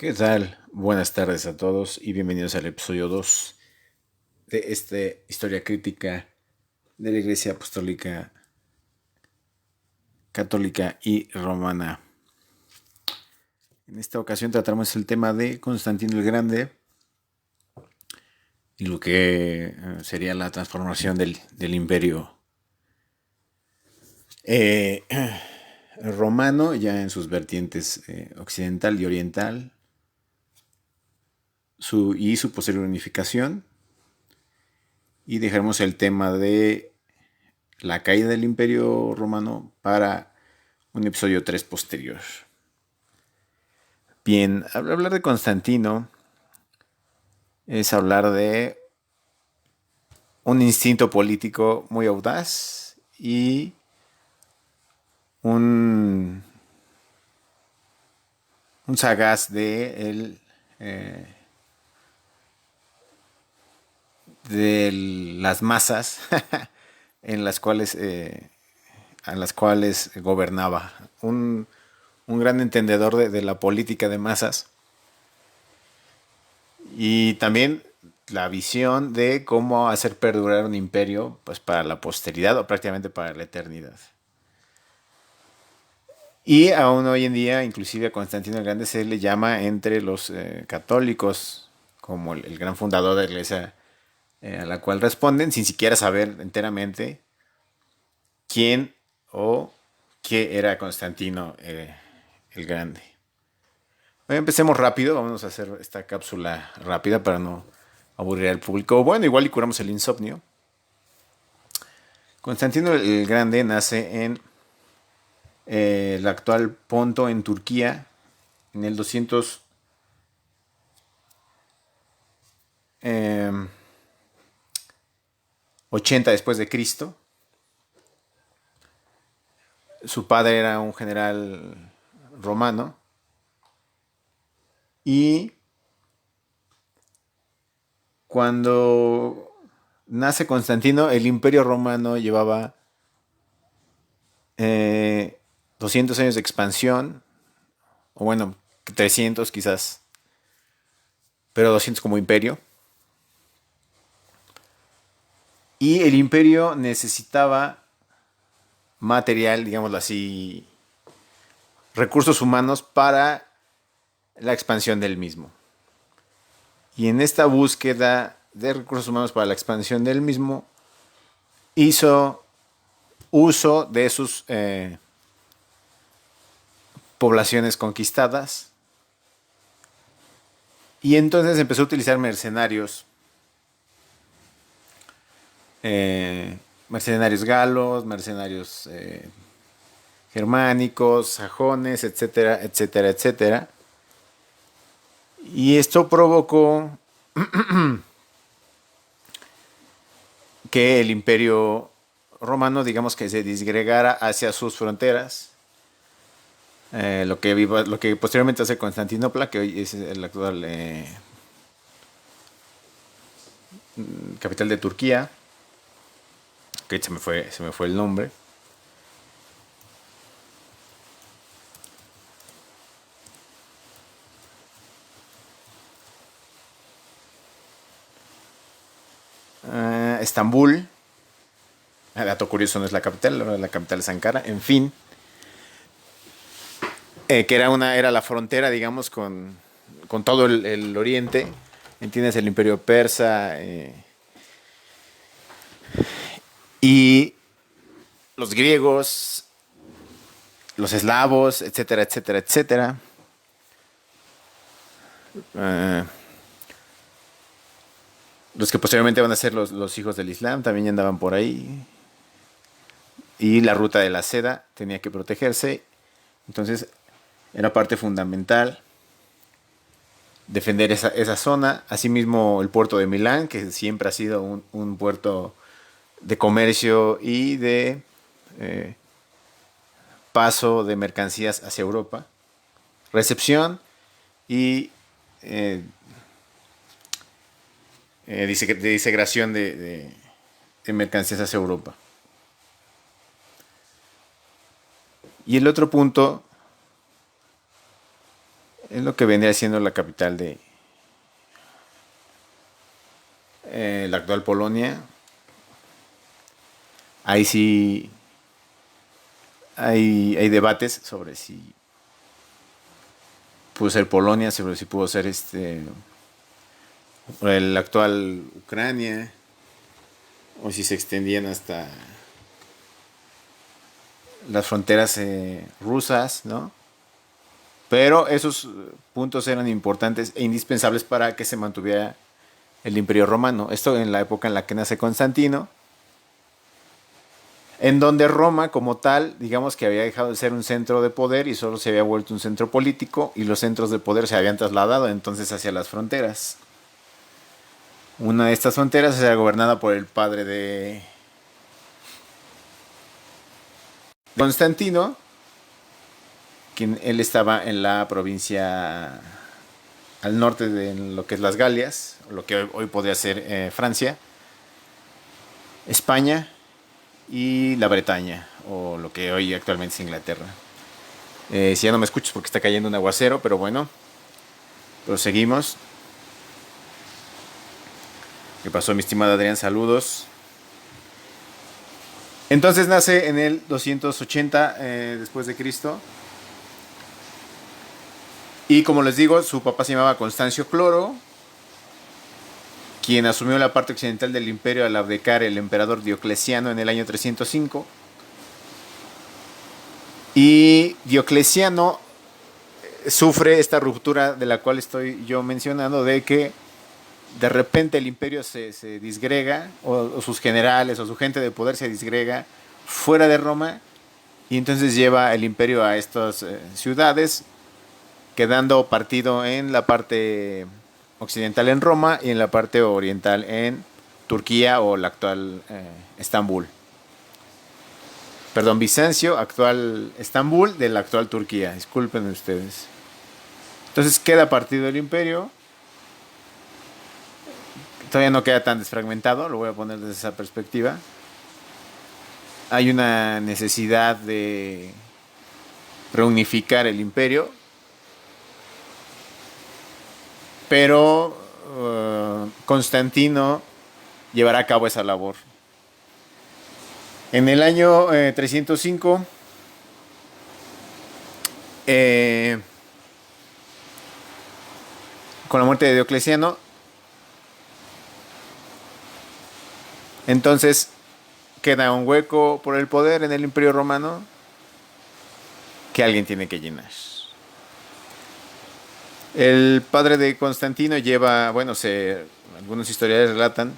¿Qué tal? Buenas tardes a todos y bienvenidos al episodio 2 de esta historia crítica de la Iglesia Apostólica Católica y Romana. En esta ocasión trataremos el tema de Constantino el Grande y lo que sería la transformación del imperio eh, romano ya en sus vertientes occidental y oriental y su posterior unificación. Y dejaremos el tema de la caída del Imperio Romano para un episodio 3 posterior. Bien, hablar de Constantino es hablar de un instinto político muy audaz y un, un sagaz de las masas en las cuales gobernaba. Un gran entendedor de la política de masas y también la visión de cómo hacer perdurar un imperio pues para la posteridad o prácticamente para la eternidad. Y aún hoy en día, inclusive a Constantino el Grande se le llama entre los católicos como el gran fundador de la iglesia a la cual responden sin siquiera saber enteramente quién o qué era Constantino el Grande. Bueno, empecemos rápido, vamos a hacer esta cápsula rápida para no aburrir al público. Bueno, igual y curamos el insomnio. Constantino el Grande nace en el actual Ponto en Turquía en el 280 después de Cristo. Su padre era un general romano y cuando nace Constantino, el imperio romano llevaba 200 años de expansión, o bueno, 300 quizás, pero 200 como imperio. Y el imperio necesitaba material, digámoslo así, recursos humanos para la expansión del mismo. Y en esta búsqueda de recursos humanos para la expansión del mismo, hizo uso de sus poblaciones conquistadas y entonces empezó a utilizar mercenarios, mercenarios galos, mercenarios germánicos, sajones, etcétera, etcétera, etcétera. Y esto provocó que el imperio romano, digamos que se disgregara hacia sus fronteras, lo que posteriormente hace Constantinopla, que hoy es el actual capital de Turquía, que se me fue el nombre. Estambul, dato curioso, no es la capital, la capital es Ankara, en fin, que era la frontera, digamos, con todo el oriente, entiendes, el imperio persa y los griegos, los eslavos, etcétera, etcétera, etcétera. Eh, los que posteriormente van a ser los hijos del Islam también ya andaban por ahí. Y la ruta de la seda tenía que protegerse. Entonces era parte fundamental defender esa zona. Asimismo el puerto de Milán, que siempre ha sido un puerto de comercio y de eh, paso de mercancías hacia Europa. Recepción y eh, de disegración de mercancías hacia Europa. Y el otro punto Es lo que vendría siendo la capital de la actual Polonia. Ahí sí hay debates sobre si pudo ser Polonia, sobre si pudo ser el actual Ucrania, o si se extendían hasta las fronteras rusas, ¿no? Pero esos puntos eran importantes e indispensables para que se mantuviera el Imperio Romano. Esto en la época en la que nace Constantino, en donde Roma como tal, digamos que había dejado de ser un centro de poder y solo se había vuelto un centro político, y los centros de poder se habían trasladado entonces hacia las fronteras. Una de estas fronteras era gobernada por el padre de Constantino, quien él estaba en la provincia al norte de lo que es las Galias, lo que hoy podría ser Francia, España y la Bretaña, o lo que hoy actualmente es Inglaterra. Si ya no me escuchas porque está cayendo un aguacero, pero bueno, proseguimos. ¿Qué pasó, mi estimado Adrián? Saludos. Entonces nace en el 280 después de Cristo. Y como les digo, su papá se llamaba Constancio Cloro, quien asumió la parte occidental del imperio al abdicar el emperador Diocleciano en el año 305. Y Diocleciano sufre esta ruptura de la cual estoy yo mencionando, de que de repente el imperio se disgrega, o sus generales o su gente de poder se disgrega fuera de Roma, y entonces lleva el imperio a estas ciudades, quedando partido en la parte occidental en Roma y en la parte oriental en Turquía, o la actual Estambul. Perdón, Bizancio, actual Estambul, de la actual Turquía. Disculpen ustedes. Entonces queda partido el imperio. Todavía no queda tan desfragmentado, lo voy a poner desde esa perspectiva. Hay una necesidad de reunificar el imperio, pero Constantino llevará a cabo esa labor. En el año 305, con la muerte de Diocleciano, entonces queda un hueco por el poder en el Imperio Romano que alguien tiene que llenar. El padre de Constantino lleva, bueno, algunos historiadores relatan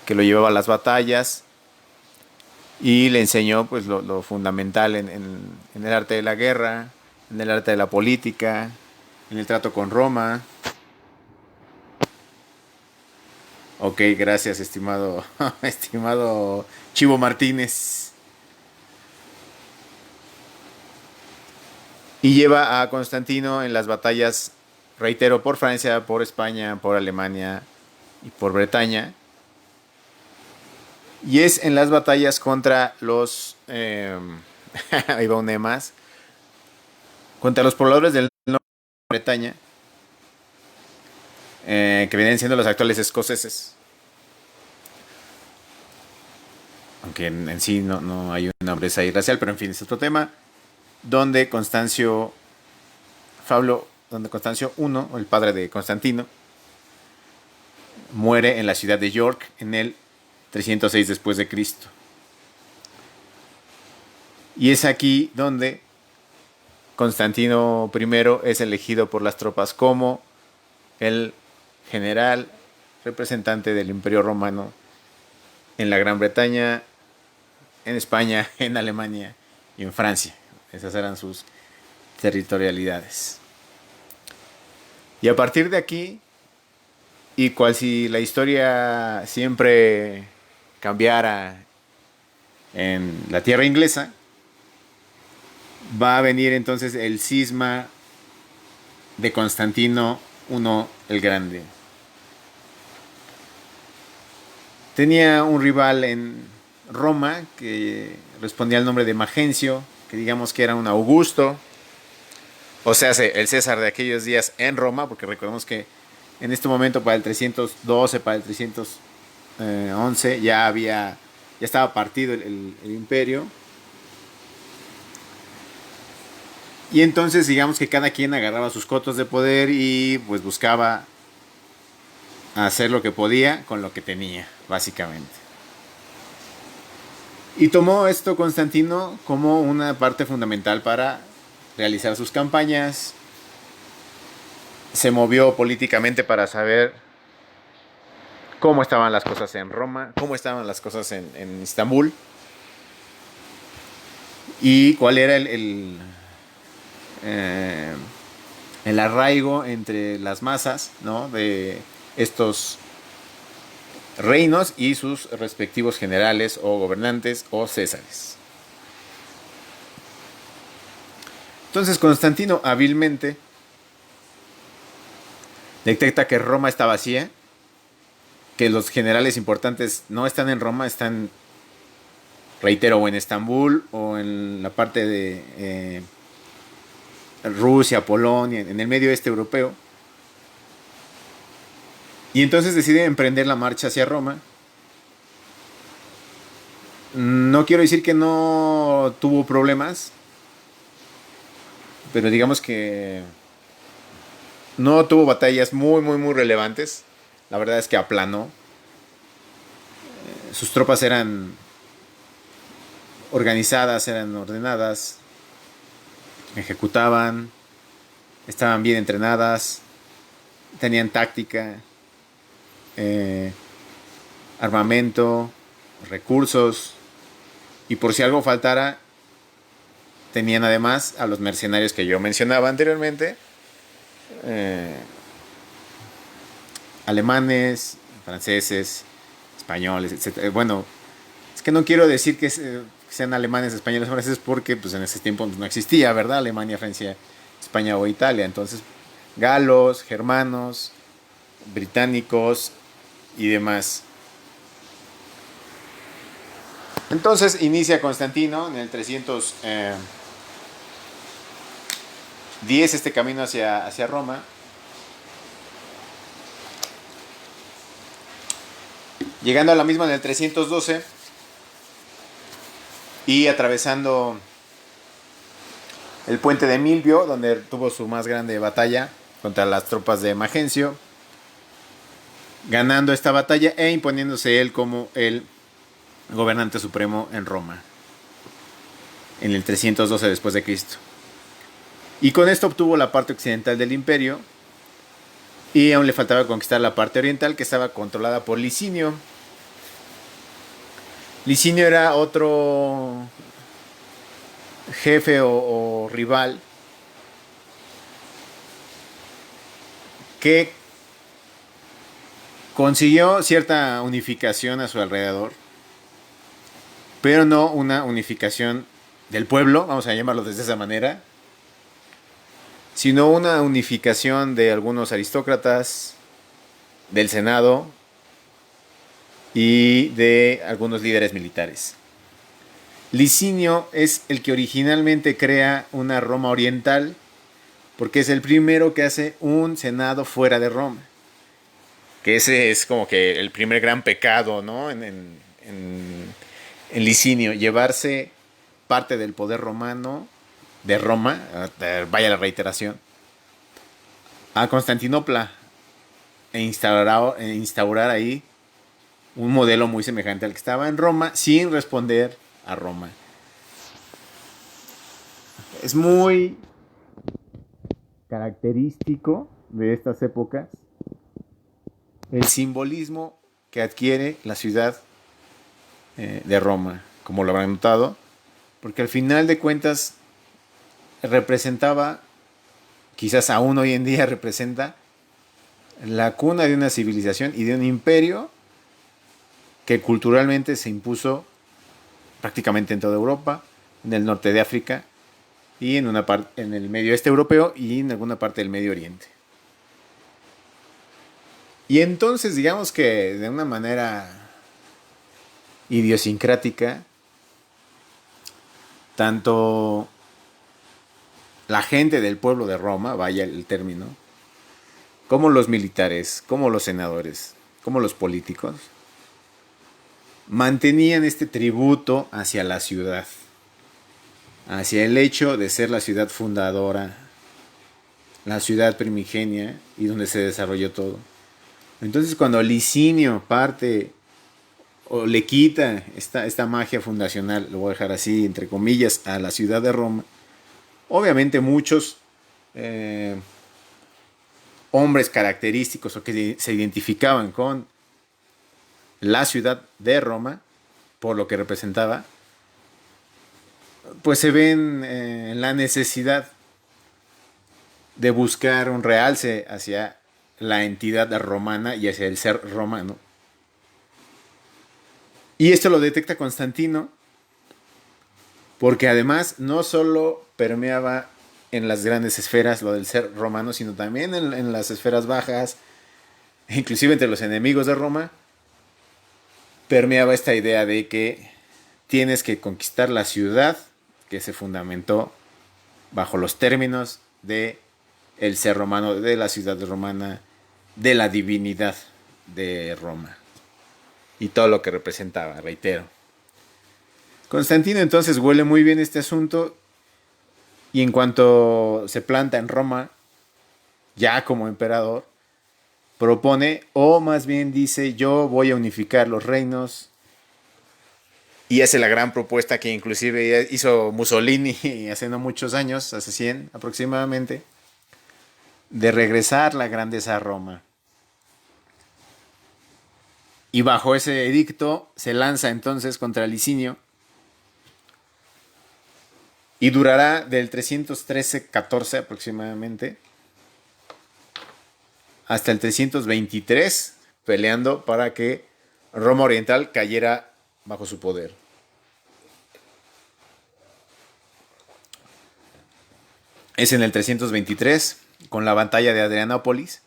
que lo llevaba a las batallas y le enseñó pues lo fundamental en el arte de la guerra, en el arte de la política, en el trato con Roma. Ok, gracias, estimado, estimado Chivo Martínez. Y lleva a Constantino en las batallas, reitero, por Francia, por España, por Alemania y por Bretaña. Y es en las batallas contra los... ahí va un más. Contra los pobladores del norte de Bretaña, que vienen siendo los actuales escoceses. Aunque en sí no hay una pobreza ahí racial, pero en fin, es otro tema. Donde Constancio I, el padre de Constantino, muere en la ciudad de York en el 306 después de Cristo. Y es aquí donde Constantino I es elegido por las tropas como el general representante del Imperio Romano en la Gran Bretaña, en España, en Alemania y en Francia. Esas eran sus territorialidades. Y a partir de aquí, y cual si la historia siempre cambiara en la tierra inglesa, va a venir entonces el cisma de Constantino I el Grande. Tenía un rival en Roma que respondía al nombre de Magencio, que digamos que era un Augusto, O sea, el César de aquellos días en Roma, porque recordemos que en este momento para el 312, para el 311 ya estaba partido el imperio. Y entonces digamos que cada quien agarraba sus cotos de poder y pues buscaba hacer lo que podía con lo que tenía, básicamente. Y tomó esto Constantino como una parte fundamental para realizar sus campañas. Se movió políticamente para saber cómo estaban las cosas en Roma, cómo estaban las cosas en Istambul y cuál era eh, el arraigo entre las masas, ¿no?, de estos reinos y sus respectivos generales o gobernantes o césares. Entonces Constantino hábilmente detecta que Roma está vacía, que los generales importantes no están en Roma, están, reitero, o en Estambul o en la parte de Rusia, Polonia, en el medio este europeo. Y entonces decide emprender la marcha hacia Roma. No quiero decir que no tuvo problemas, pero digamos que no tuvo batallas muy relevantes. La verdad es que aplanó. Sus tropas eran organizadas, eran ordenadas, ejecutaban, estaban bien entrenadas, tenían táctica, eh, armamento, recursos, y por si algo faltara, tenían además a los mercenarios que yo mencionaba anteriormente, eh, alemanes, franceses, españoles, etc. Bueno, es que no quiero decir que sean alemanes, españoles, franceses, porque pues en ese tiempo no existía, ¿verdad? Alemania, Francia, España o Italia. Entonces, galos, germanos, británicos y demás. Entonces inicia Constantino en el 310 este camino hacia Roma. Llegando a la misma en el 312 y atravesando el puente de Milvio, donde tuvo su más grande batalla contra las tropas de Magencio, ganando esta batalla e imponiéndose él como el gobernante supremo en Roma, en el 312 después de Cristo. Y con esto obtuvo la parte occidental del imperio y aún le faltaba conquistar la parte oriental, que estaba controlada por Licinio. Licinio era otro jefe o rival que consiguió cierta unificación a su alrededor, pero no una unificación del pueblo, vamos a llamarlo de esa manera, sino una unificación de algunos aristócratas, del Senado y de algunos líderes militares. Licinio es el que originalmente crea una Roma oriental, porque es el primero que hace un senado fuera de Roma. Que ese es como que el primer gran pecado, ¿no? En Licinio, llevarse parte del poder romano de Roma, vaya la reiteración, a Constantinopla instaurar ahí un modelo muy semejante al que estaba en Roma, sin responder a Roma. Es muy característico de estas épocas el simbolismo que adquiere la ciudad de Roma, como lo habrán notado, porque al final de cuentas representaba, quizás aún hoy en día representa, la cuna de una civilización y de un imperio que culturalmente se impuso prácticamente en toda Europa, en el norte de África y en una parte en el medio este europeo y en alguna parte del Medio Oriente. Y entonces digamos que de una manera idiosincrática, tanto la gente del pueblo de Roma, vaya el término, como los militares, como los senadores, como los políticos, mantenían este tributo hacia la ciudad, hacia el hecho de ser la ciudad fundadora, la ciudad primigenia y donde se desarrolló todo. Entonces cuando Licinio parte o le quita esta magia fundacional, lo voy a dejar así, entre comillas, a la ciudad de Roma, obviamente muchos eh, hombres característicos o que se identificaban con la ciudad de Roma, por lo que representaba, pues se ven en la necesidad de buscar un realce hacia la entidad romana y hacia el ser romano. Y esto lo detecta Constantino, porque además no solo permeaba en las grandes esferas lo del ser romano, sino también en las esferas bajas, inclusive entre los enemigos de Roma, permeaba esta idea de que tienes que conquistar la ciudad que se fundamentó bajo los términos de el ser romano, de la ciudad romana, de la divinidad de Roma y todo lo que representaba, reitero. Constantino entonces huele muy bien este asunto y en cuanto se planta en Roma, ya como emperador, propone, o más bien dice, yo voy a unificar los reinos. Y hace la gran propuesta que inclusive hizo Mussolini hace no muchos años, hace 100 aproximadamente, de regresar la grandeza a Roma. Y bajo ese edicto se lanza entonces contra Licinio y durará del 313-14 aproximadamente hasta el 323 peleando para que Roma Oriental cayera bajo su poder. Es en el 323, con la batalla de Adrianópolis,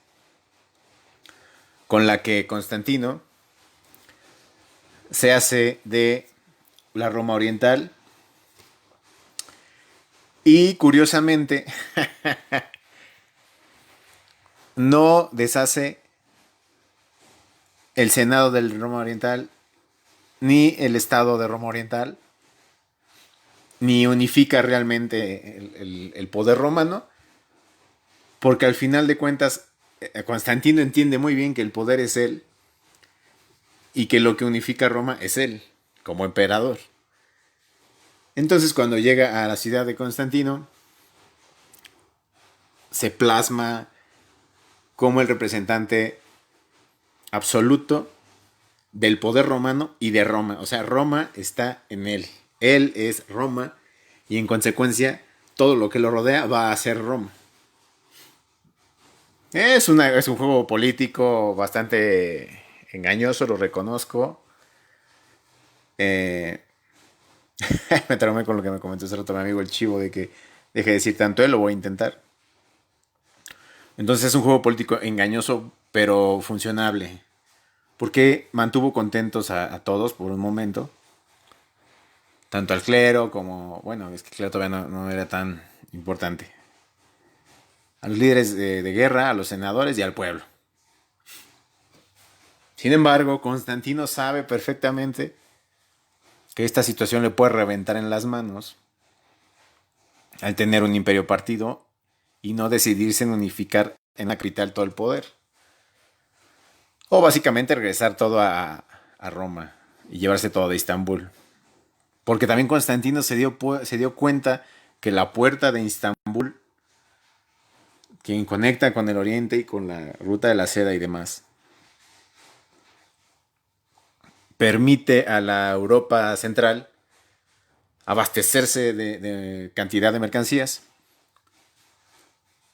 con la que Constantino se hace de la Roma Oriental. Y curiosamente, no deshace el Senado del Roma Oriental, ni el Estado de Roma Oriental, ni unifica realmente el poder romano, porque al final de cuentas Constantino entiende muy bien que el poder es él y que lo que unifica a Roma es él, como emperador. Entonces cuando llega a la ciudad de Constantino, se plasma como el representante absoluto del poder romano y de Roma. O sea, Roma está en él. Él es Roma y en consecuencia todo lo que lo rodea va a ser Roma. Es un juego político bastante engañoso, lo reconozco. Eh, Me traumé con lo que me comentó hace rato mi amigo el Chivo de que deje de decir tanto él, lo voy a intentar. Entonces es un juego político engañoso, pero funcionable. Porque mantuvo contentos a todos por un momento. Tanto al clero como, bueno, es que el clero todavía no era tan importante. A los líderes de guerra, a los senadores y al pueblo. Sin embargo, Constantino sabe perfectamente que esta situación le puede reventar en las manos al tener un imperio partido y no decidirse en unificar en la capital todo el poder. O básicamente regresar todo a Roma y llevarse todo de Istambul. Porque también Constantino se dio cuenta que la puerta de Istambul, quien conecta con el oriente y con la ruta de la seda y demás, permite a la Europa central abastecerse de cantidad de mercancías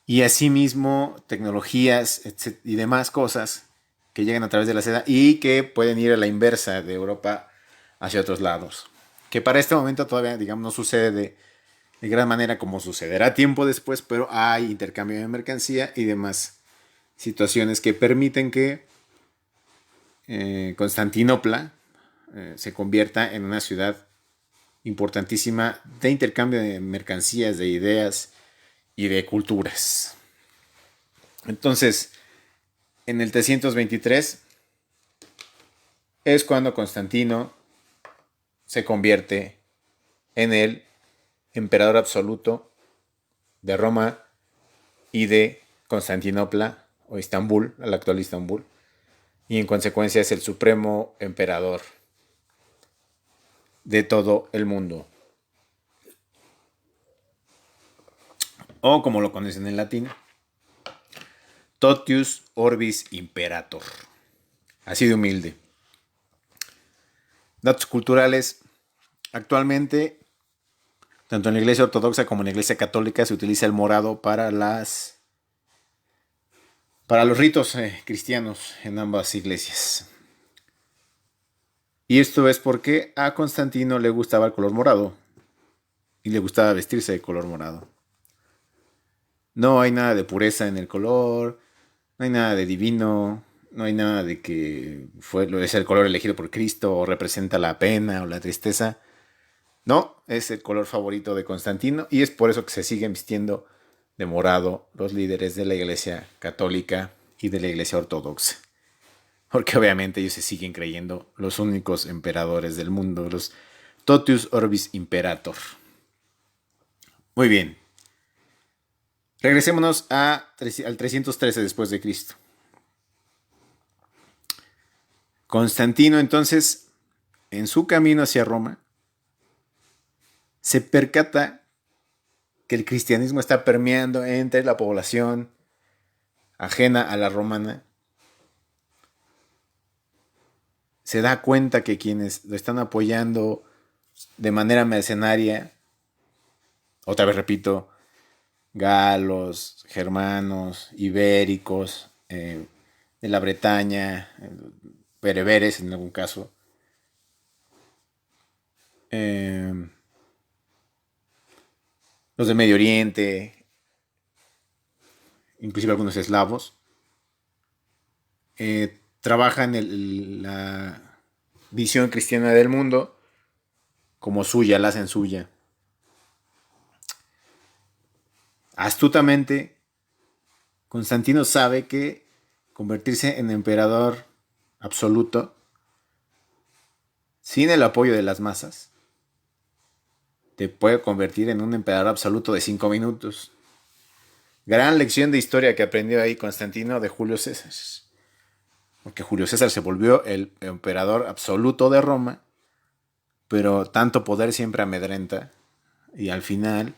y asimismo tecnologías y demás cosas que llegan a través de la seda y que pueden ir a la inversa de Europa hacia otros lados. Que para este momento todavía, digamos, no sucede de gran manera como sucederá tiempo después, pero hay intercambio de mercancía y demás situaciones que permiten que Constantinopla se convierta en una ciudad importantísima de intercambio de mercancías, de ideas y de culturas. Entonces, en el 323 es cuando Constantino se convierte en el emperador absoluto de Roma y de Constantinopla o Estambul, el actual Estambul, y en consecuencia es el supremo emperador de todo el mundo. O como lo conocen en latín, Totius Orbis Imperator. Así de humilde. Datos culturales. Actualmente, tanto en la iglesia ortodoxa como en la iglesia católica, se utiliza el morado para los ritos cristianos en ambas iglesias. Y esto es porque a Constantino le gustaba el color morado y le gustaba vestirse de color morado. No hay nada de pureza en el color, no hay nada de divino, no hay nada de que es el color elegido por Cristo o representa la pena o la tristeza. No, es el color favorito de Constantino y es por eso que se siguen vistiendo de morado los líderes de la iglesia católica y de la iglesia ortodoxa. Porque obviamente ellos se siguen creyendo los únicos emperadores del mundo, los Totius Orbis Imperator. Muy bien. Regresémonos al 313 después de Cristo. Constantino entonces, en su camino hacia Roma, se percata que el cristianismo está permeando entre la población ajena a la romana. Se da cuenta que quienes lo están apoyando de manera mercenaria, otra vez repito, galos, germanos, ibéricos, de la Bretaña, bereberes en algún caso, los de Medio Oriente, inclusive algunos eslavos, trabajan la visión cristiana del mundo como suya, la hacen suya. Astutamente, Constantino sabe que convertirse en emperador absoluto sin el apoyo de las masas te puede convertir en un emperador absoluto de 5 minutos. Gran lección de historia que aprendió ahí Constantino de Julio César. Porque Julio César se volvió el emperador absoluto de Roma, pero tanto poder siempre amedrenta. Y al final,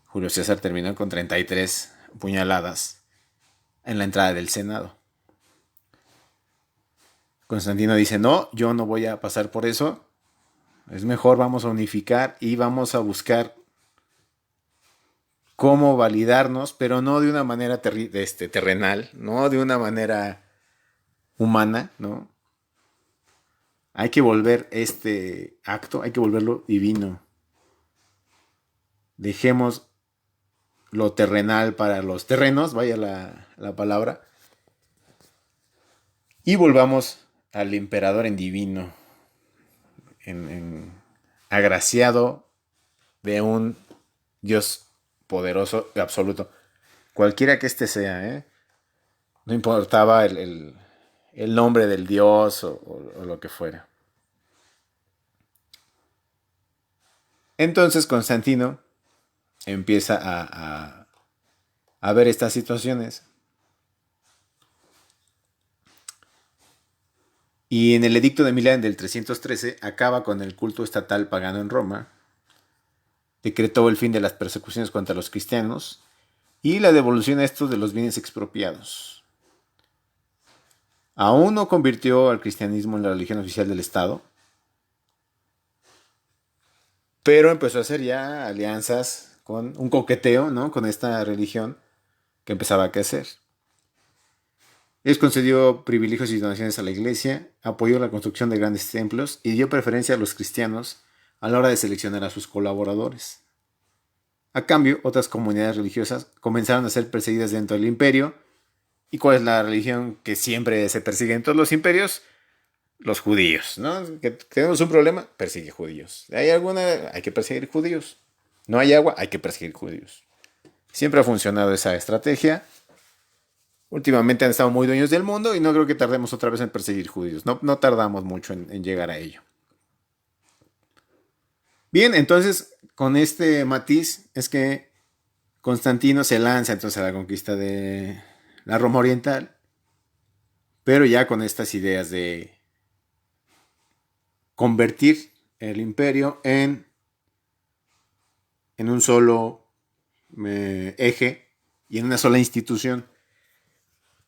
Julio César terminó con 33 puñaladas en la entrada del Senado. Constantino dice, no, yo no voy a pasar por eso. Es mejor, vamos a unificar y vamos a buscar cómo validarnos, pero no de una manera terrenal, no de una manera humana, ¿no? Hay que volver este acto, hay que volverlo divino. Dejemos lo terrenal para los terrenos, vaya la palabra, y volvamos al emperador en divino, en agraciado de un Dios poderoso y absoluto. Cualquiera que éste sea, ¿eh? No importaba el nombre del Dios o lo que fuera. Entonces Constantino empieza a ver estas situaciones. Y en el edicto de Milán del 313 acaba con el culto estatal pagano en Roma, decretó el fin de las persecuciones contra los cristianos y la devolución a estos de los bienes expropiados. Aún no convirtió al cristianismo en la religión oficial del Estado, pero empezó a hacer ya alianzas con un coqueteo, ¿no? Con esta religión que empezaba a crecer. Les concedió privilegios y donaciones a la iglesia, apoyó la construcción de grandes templos y dio preferencia a los cristianos a la hora de seleccionar a sus colaboradores. A cambio, otras comunidades religiosas comenzaron a ser perseguidas dentro del imperio. ¿Y cuál es la religión que siempre se persigue en todos los imperios? Los judíos, ¿no? Que tenemos un problema, persigue judíos. ¿Hay alguna? Hay que perseguir judíos. No hay agua, hay que perseguir judíos. Siempre ha funcionado esa estrategia. Últimamente han estado muy dueños del mundo y no creo que tardemos otra vez en perseguir judíos. No tardamos mucho en llegar a ello. Bien, entonces con este matiz es que Constantino se lanza entonces a la conquista de la Roma Oriental, pero ya con estas ideas de convertir el imperio en un solo eje y en una sola institución.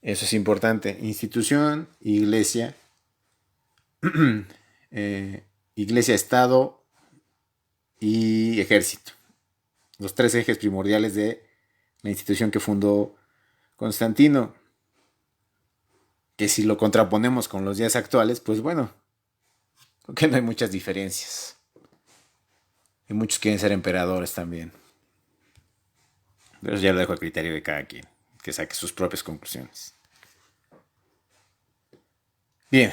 Eso es importante. Institución, iglesia, iglesia, Estado y ejército. Los tres ejes primordiales de la institución que fundó Constantino. Que si lo contraponemos con los días actuales, pues bueno, creo que no hay muchas diferencias. Y muchos quieren ser emperadores también. Pero eso ya lo dejo a criterio de cada quien, que saque sus propias conclusiones. Bien,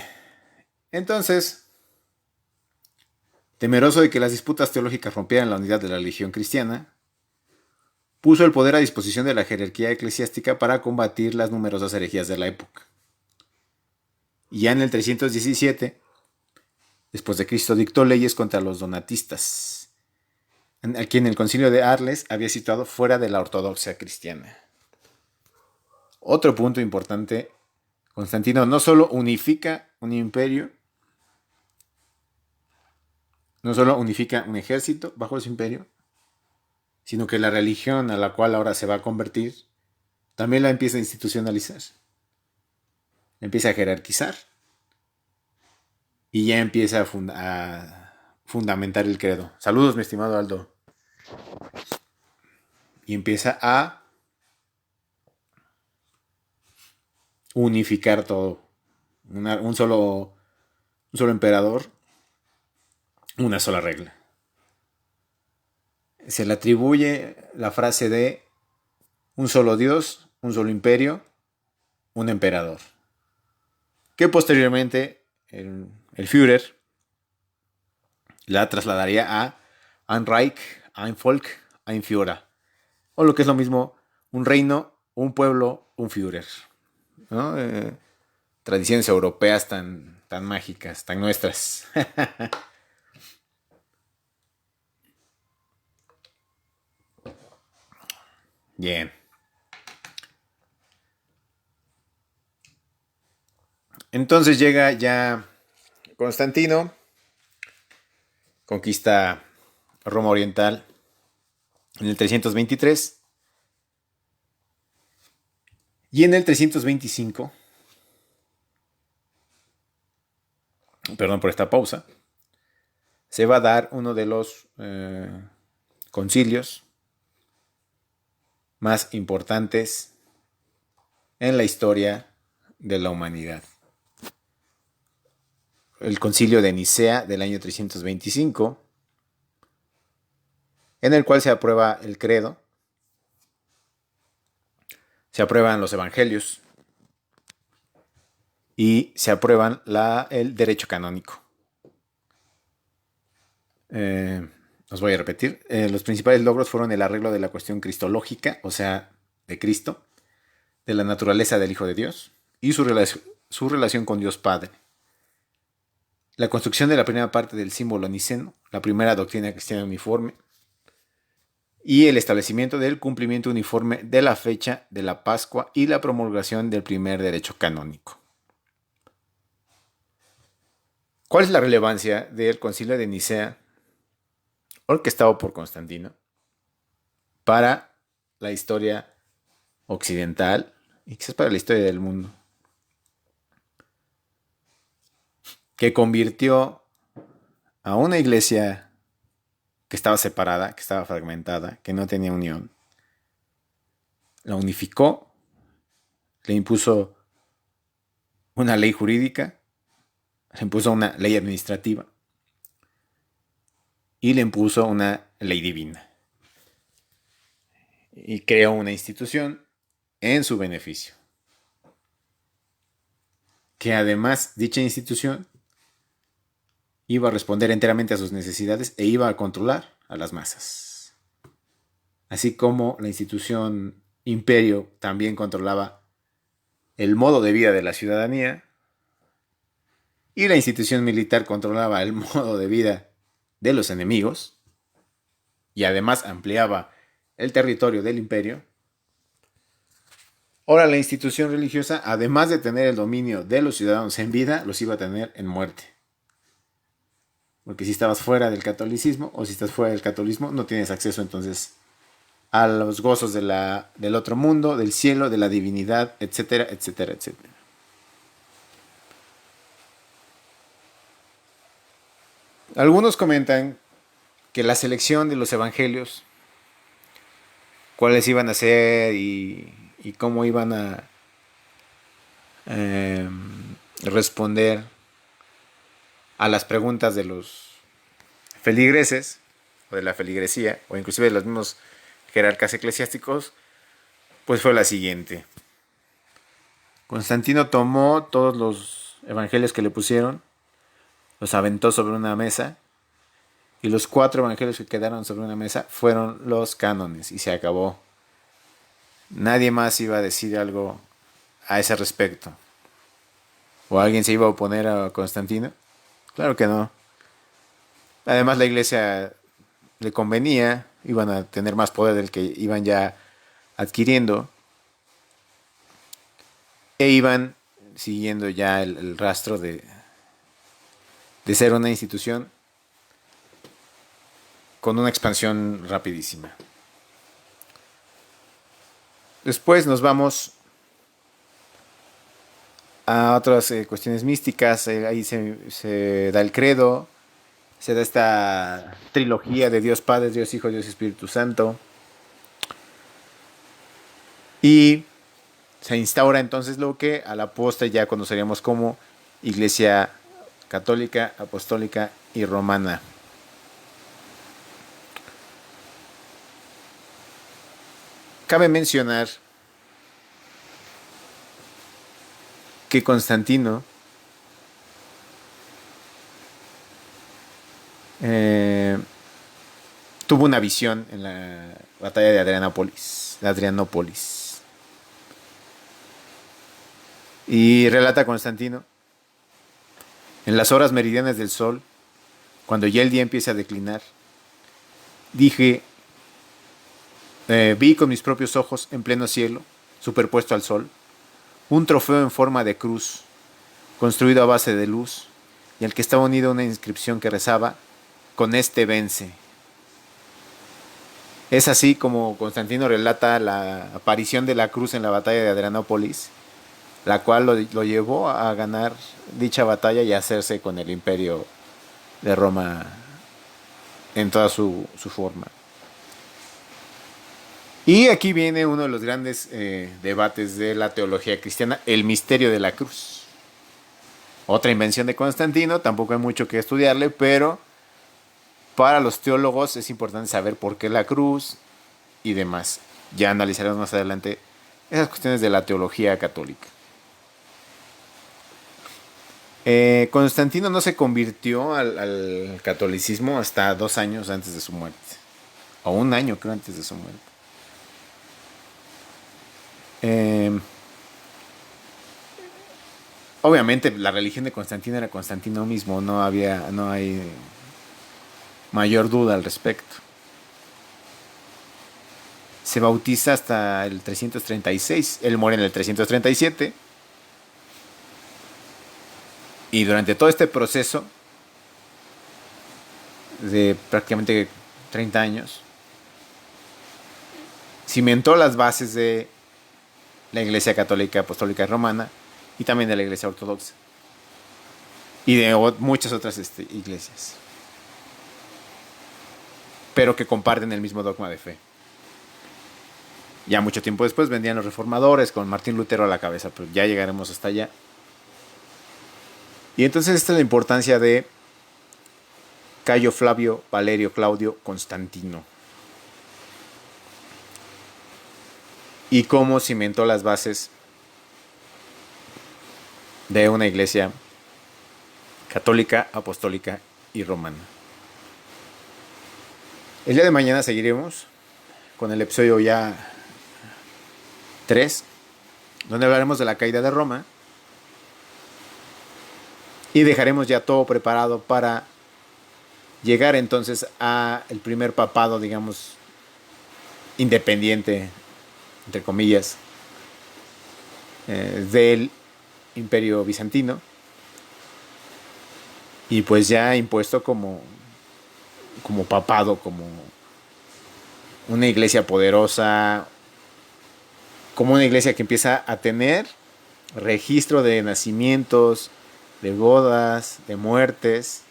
entonces, temeroso de que las disputas teológicas rompieran la unidad de la religión cristiana, puso el poder a disposición de la jerarquía eclesiástica para combatir las numerosas herejías de la época. Y ya en el 317, después de Cristo, dictó leyes contra los donatistas, a quien el concilio de Arles había situado fuera de la ortodoxia cristiana. Otro punto importante, Constantino no solo unifica un imperio, no solo unifica un ejército bajo su imperio, sino que la religión a la cual ahora se va a convertir también la empieza a institucionalizar, la empieza a jerarquizar y ya empieza a fundamentar el credo. Saludos, mi estimado Aldo. Y empieza a unificar todo. Un solo emperador, una sola regla. Se le atribuye la frase de un solo Dios, un solo imperio, un emperador. Que posteriormente el Führer la trasladaría a Ein Reich, ein Volk, ein Führer. O lo que es lo mismo, un reino, un pueblo, un Führer. ¿No? Tradiciones europeas tan mágicas, tan nuestras. Bien. Entonces llega ya Constantino, conquista Roma Oriental en el 323. Y en el 325, perdón por esta pausa, se va a dar uno de los concilios más importantes en la historia de la humanidad. El concilio de Nicea del año 325, en el cual se aprueba el credo, se aprueban los evangelios y se aprueban el derecho canónico. Os voy a repetir. Los principales logros fueron el arreglo de la cuestión cristológica, o sea, de Cristo, de la naturaleza del Hijo de Dios y su relación con Dios Padre. La construcción de la primera parte del símbolo niceno, la primera doctrina cristiana uniforme, y el establecimiento del cumplimiento uniforme de la fecha de la Pascua y la promulgación del primer derecho canónico. ¿Cuál es la relevancia del concilio de Nicea, orquestado por Constantino, para la historia occidental y quizás para la historia del mundo? Que convirtió a una iglesia que estaba separada, que estaba fragmentada, que no tenía unión, la unificó, le impuso una ley jurídica, le impuso una ley administrativa y le impuso una ley divina. Y creó una institución en su beneficio. Que además dicha institución iba a responder enteramente a sus necesidades e iba a controlar a las masas. así como la institución imperio también controlaba el modo de vida de la ciudadanía y la institución militar controlaba el modo de vida de los enemigos y además ampliaba el territorio del imperio. Ahora la institución religiosa, además de tener el dominio de los ciudadanos en vida, los iba a tener en muerte. Porque si estabas fuera del catolicismo o si estás fuera del catolicismo, no tienes acceso entonces a los gozos del otro mundo, del cielo, de la divinidad, etcétera, etcétera, etcétera. Algunos comentan que la selección de los evangelios, cuáles iban a ser y cómo iban a eh, responder a las preguntas de los feligreses o de la feligresía o inclusive de los mismos jerarcas eclesiásticos, pues fue la siguiente. Constantino tomó todos los evangelios que le pusieron, los aventó sobre una mesa y los 4 evangelios que quedaron sobre una mesa fueron los cánones y se acabó. Nadie más iba a decir algo a ese respecto. ¿O alguien se iba a oponer a Constantino? Claro que no. Además la iglesia le convenía, iban a tener más poder del que iban ya adquiriendo e iban siguiendo ya el rastro de ser una institución con una expansión rapidísima. Después nos vamos a otras cuestiones místicas. Ahí se da el credo, se da esta trilogía de Dios Padre, Dios Hijo, Dios Espíritu Santo. Y se instaura entonces lo que a la postre ya conoceríamos como Iglesia Católica, Apostólica y Romana. Cabe mencionar que Constantino tuvo una visión en la batalla de Adrianópolis. Y relata Constantino, en las horas meridianas del sol, cuando ya el día empieza a declinar, dije, vi con mis propios ojos en pleno cielo, superpuesto al sol, un trofeo en forma de cruz, construido a base de luz, y al que estaba unida una inscripción que rezaba, con este vence. Es así como Constantino relata la aparición de la cruz en la batalla de Adrianópolis, la cual lo llevó a ganar dicha batalla y a hacerse con el imperio de Roma en toda su forma. Y aquí viene uno de los grandes debates de la teología cristiana, el misterio de la cruz. Otra invención de Constantino, tampoco hay mucho que estudiarle, pero para los teólogos es importante saber por qué la cruz y demás. Ya analizaremos más adelante esas cuestiones de la teología católica. Constantino no se convirtió al catolicismo hasta 2 años antes de su muerte. O 1 año creo antes de su muerte. Obviamente la religión de Constantino era Constantino mismo, no hay mayor duda al respecto. Se bautiza hasta el 336, él muere en el 337 y durante todo este proceso de prácticamente 30 años cimentó las bases de la Iglesia Católica, Apostólica y Romana y también de la Iglesia Ortodoxa y de muchas otras iglesias, pero que comparten el mismo dogma de fe. Ya mucho tiempo después vendrían los reformadores con Martín Lutero a la cabeza, pero ya llegaremos hasta allá. Y entonces esta es la importancia de Cayo Flavio Valerio Claudio Constantino y cómo cimentó las bases de una iglesia católica, apostólica y romana. El día de mañana seguiremos con el episodio ya 3, donde hablaremos de la caída de Roma y dejaremos ya todo preparado para llegar entonces a el primer papado, digamos, independiente, entre comillas, del Imperio Bizantino, y pues ya impuesto como papado, como una iglesia poderosa, como una iglesia que empieza a tener registro de nacimientos, de bodas, de muertes,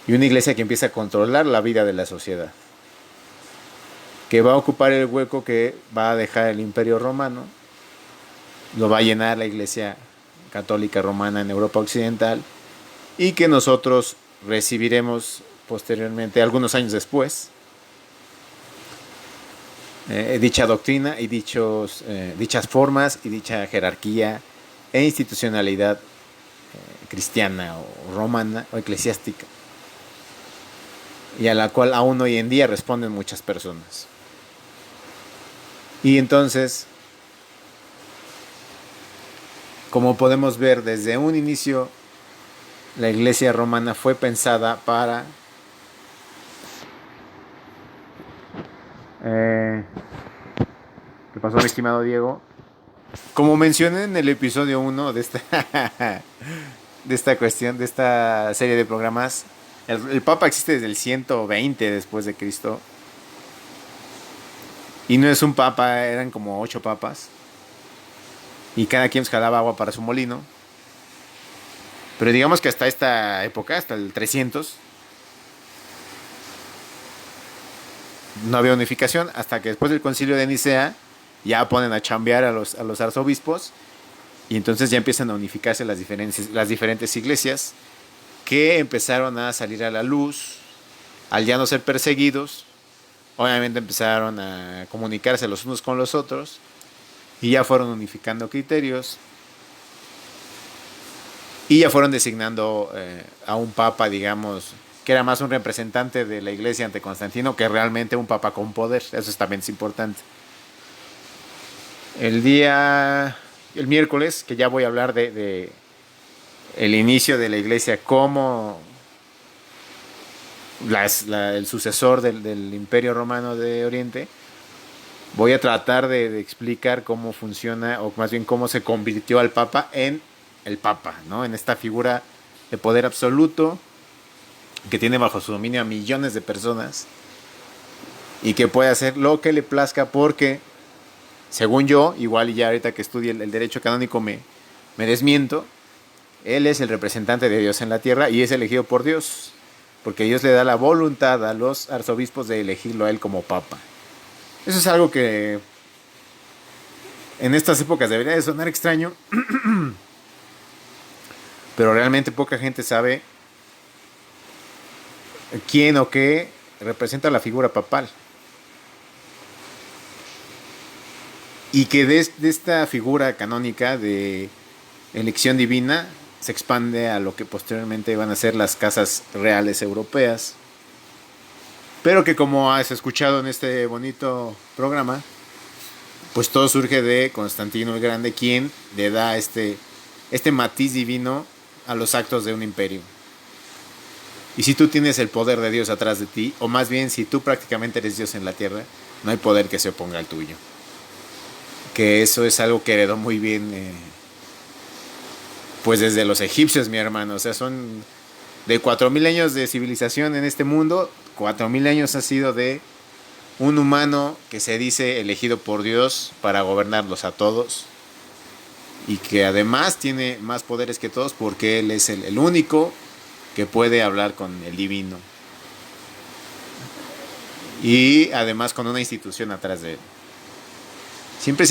y una iglesia que empieza a controlar la vida de la sociedad, que va a ocupar el hueco que va a dejar el Imperio Romano, lo va a llenar la iglesia católica romana en Europa Occidental, y que nosotros recibiremos posteriormente, algunos años después, dicha doctrina y dichas formas y dicha jerarquía e institucionalidad cristiana o romana o eclesiástica, y a la cual aún hoy en día responden muchas personas. Y entonces, como podemos ver desde un inicio, la iglesia romana fue pensada para ¿qué pasó, mi estimado Diego? Como mencioné en el episodio 1 de esta cuestión, de esta serie de programas, el Papa existe desde el 120 después de Cristo. Y no es un papa, eran como 8 papas. Y cada quien jalaba agua para su molino. Pero digamos que hasta esta época, hasta el 300, no había unificación, hasta que después del concilio de Nicea ya ponen a chambear a los arzobispos, y entonces ya empiezan a unificarse las diferentes iglesias, que empezaron a salir a la luz al ya no ser perseguidos. Obviamente empezaron a comunicarse los unos con los otros y ya fueron unificando criterios y ya fueron designando a un papa, digamos, que era más un representante de la iglesia ante Constantino que realmente un papa con poder. Eso también es importante. El miércoles, que ya voy a hablar de el inicio de la iglesia como el sucesor del Imperio Romano de Oriente, voy a tratar de explicar cómo funciona, o más bien cómo se convirtió al Papa en el Papa, ¿no? En esta figura de poder absoluto que tiene bajo su dominio a millones de personas y que puede hacer lo que le plazca, porque, según yo, igual y ya ahorita que estudie el derecho canónico me desmiento, él es el representante de Dios en la tierra y es elegido por Dios, porque Dios le da la voluntad a los arzobispos de elegirlo a él como papa. Eso es algo que en estas épocas debería de sonar extraño, pero realmente poca gente sabe quién o qué representa la figura papal. Y que de esta figura canónica de elección divina se expande a lo que posteriormente van a ser las casas reales europeas. Pero que, como has escuchado en este bonito programa, pues todo surge de Constantino el Grande, quien le da este matiz divino a los actos de un imperio. Y si tú tienes el poder de Dios atrás de ti, o más bien si tú prácticamente eres Dios en la tierra, no hay poder que se oponga al tuyo. Que eso es algo que heredó muy bien pues desde los egipcios, mi hermano. O sea, son de 4000 años de civilización en este mundo. 4000 años ha sido de un humano que se dice elegido por Dios para gobernarlos a todos, y que además tiene más poderes que todos porque él es el único que puede hablar con el divino, y además con una institución atrás de él. Siempre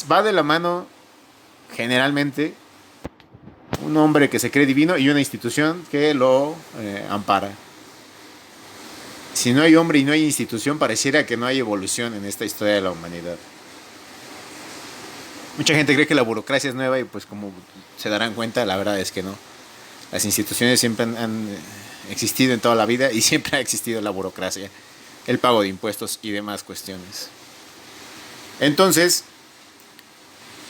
va de la mano, generalmente, un hombre que se cree divino y una institución que lo ampara. Si no hay hombre y no hay institución, pareciera que no hay evolución en esta historia de la humanidad. Mucha gente cree que la burocracia es nueva, y pues, como se darán cuenta, la verdad es que no. Las instituciones siempre han existido en toda la vida, y siempre ha existido la burocracia. el pago de impuestos y demás cuestiones. Entonces,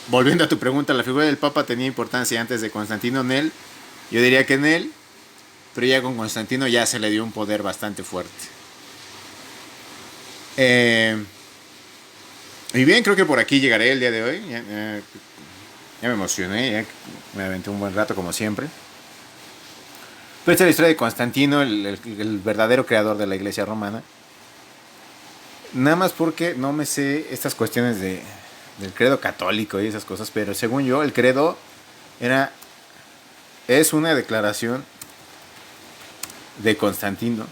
volviendo a tu pregunta, ¿la figura del Papa tenía importancia antes de Constantino en él? Yo diría que en él, pero ya con Constantino ya se le dio un poder bastante fuerte. Y bien, creo que por aquí llegaré el día de hoy. Ya me emocioné, ya me aventé un buen rato como siempre. Pero esta es la historia de Constantino, el verdadero creador de la iglesia romana. Nada más porque no me sé estas cuestiones del credo católico y esas cosas, pero según yo, el credo era, es una declaración de Constantino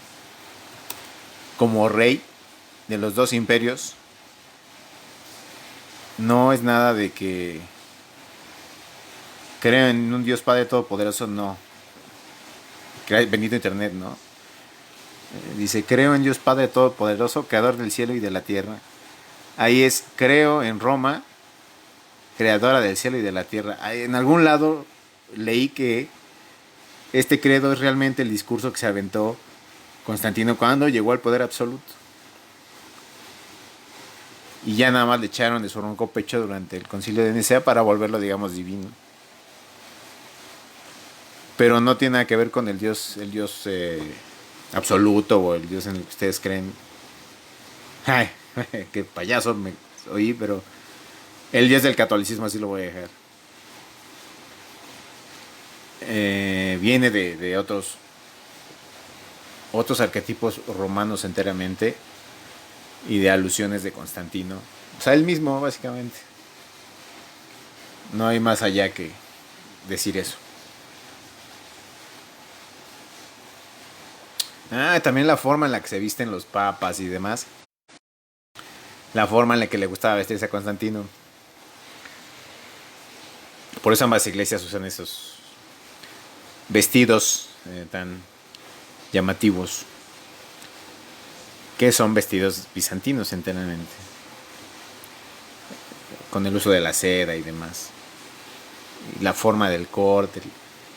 como rey de los dos imperios. No es nada de que creo en un Dios Padre Todopoderoso, no. Bendito Internet, ¿no? Dice, creo en Dios Padre Todopoderoso, creador del cielo y de la tierra. Ahí es, creo en Roma, creadora del cielo y de la tierra. En algún lado leí que este credo es realmente el discurso que se aventó Constantino cuando llegó al poder absoluto. Y ya nada más le echaron de su ronco pecho durante el concilio de Nicea para volverlo, digamos, divino. Pero no tiene nada que ver con el Dios absoluto o el Dios en el que ustedes creen. Ay, qué payaso me oí, pero el Dios del catolicismo así lo voy a dejar. Viene de otros arquetipos romanos enteramente y de alusiones de Constantino. O sea, él mismo, básicamente. No hay más allá que decir eso. También la forma en la que se visten los papas y demás. La forma en la que le gustaba vestirse a Constantino. Por eso ambas iglesias usan esos vestidos tan llamativos. Que son vestidos bizantinos enteramente. Con el uso de la seda y demás. Y la forma del corte,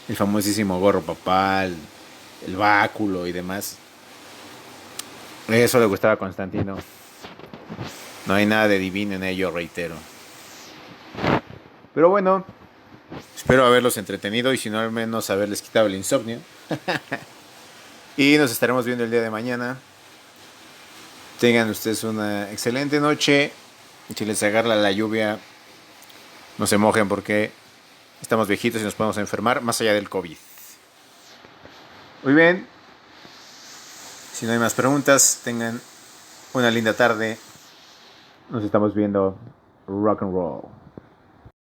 el famosísimo gorro papal, el báculo y demás. Eso le gustaba a Constantino. No hay nada de divino en ello, reitero. Pero bueno, espero haberlos entretenido y si no al menos haberles quitado el insomnio. Y nos estaremos viendo el día de mañana. Tengan ustedes una excelente noche. Si les agarra la lluvia, no se mojen porque estamos viejitos y nos podemos enfermar más allá del COVID. Muy bien. Si no hay más preguntas, tengan una linda tarde. Nos estamos viendo. Rock and roll.